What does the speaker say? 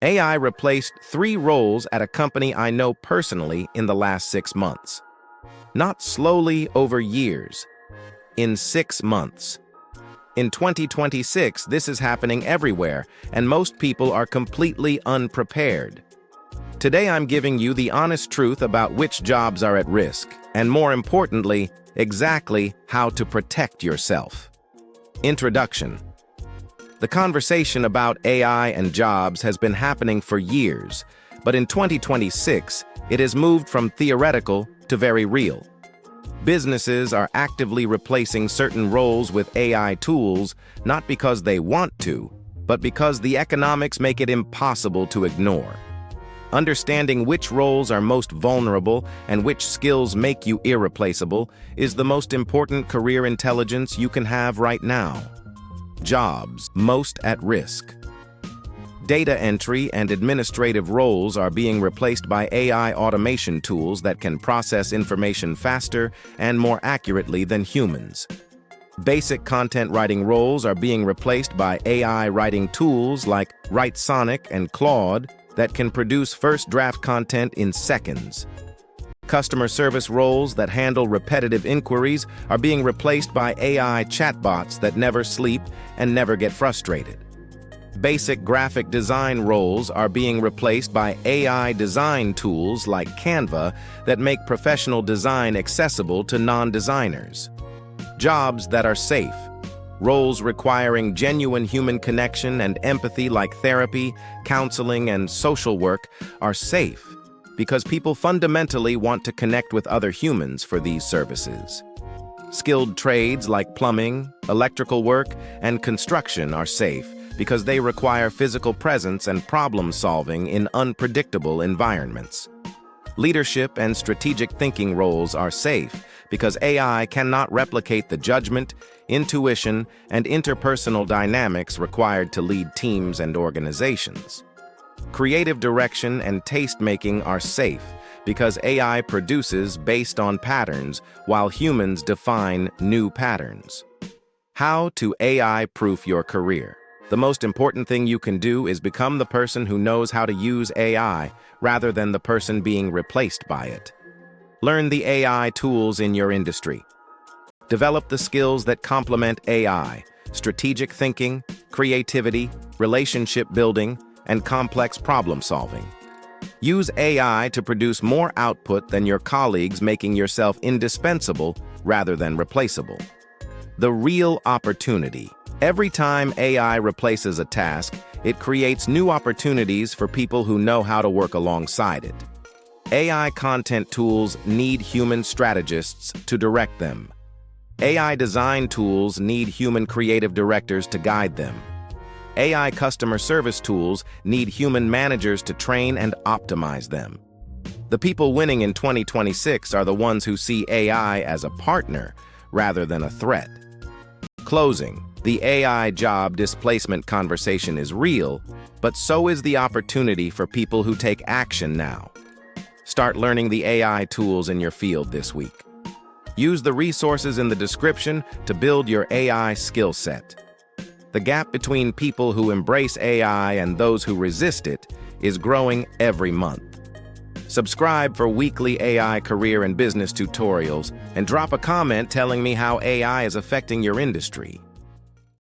AI replaced 3 roles at a company I know personally in the last 6 months. Not slowly over years. In 6 months. In 2026, this is happening everywhere, and most people are completely unprepared. Today I'm giving you the honest truth about which jobs are at risk, and more importantly, exactly how to protect yourself. Introduction. The conversation about AI and jobs has been happening for years, but in 2026, it has moved from theoretical to very real. Businesses are actively replacing certain roles with AI tools, not because they want to, but because the economics make it impossible to ignore. Understanding which roles are most vulnerable and which skills make you irreplaceable is the most important career intelligence you can have right now. Jobs most at risk. Data entry and administrative roles are being replaced by AI automation tools that can process information faster and more accurately than humans. Basic content writing roles are being replaced by AI writing tools like Writesonic and Claude that can produce first draft content in seconds. Customer service roles that handle repetitive inquiries are being replaced by AI chatbots that never sleep and never get frustrated. Basic graphic design roles are being replaced by AI design tools like Canva that make professional design accessible to non-designers. Jobs that are safe. Roles requiring genuine human connection and empathy like therapy, counseling, and social work are safe because people fundamentally want to connect with other humans for these services. Skilled trades like plumbing, electrical work, and construction are safe because they require physical presence and problem-solving in unpredictable environments. Leadership and strategic thinking roles are safe because AI cannot replicate the judgment, intuition, and interpersonal dynamics required to lead teams and organizations. Creative direction and taste-making are safe because AI produces based on patterns while humans define new patterns. How to AI-proof your career. The most important thing you can do is become the person who knows how to use AI rather than the person being replaced by it. Learn the AI tools in your industry. Develop the skills that complement AI, strategic thinking, creativity, relationship building, and complex problem solving. Use AI to produce more output than your colleagues, making yourself indispensable rather than replaceable. The real opportunity. Every time AI replaces a task, it creates new opportunities for people who know how to work alongside it. AI content tools need human strategists to direct them. AI design tools need human creative directors to guide them. AI customer service tools need human managers to train and optimize them. The people winning in 2026 are the ones who see AI as a partner rather than a threat. Closing. The AI job displacement conversation is real, but so is the opportunity for people who take action now. Start learning the AI tools in your field this week. Use the resources in the description to build your AI skill set. The gap between people who embrace AI and those who resist it is growing every month. Subscribe for weekly AI career and business tutorials, and drop a comment telling me how AI is affecting your industry.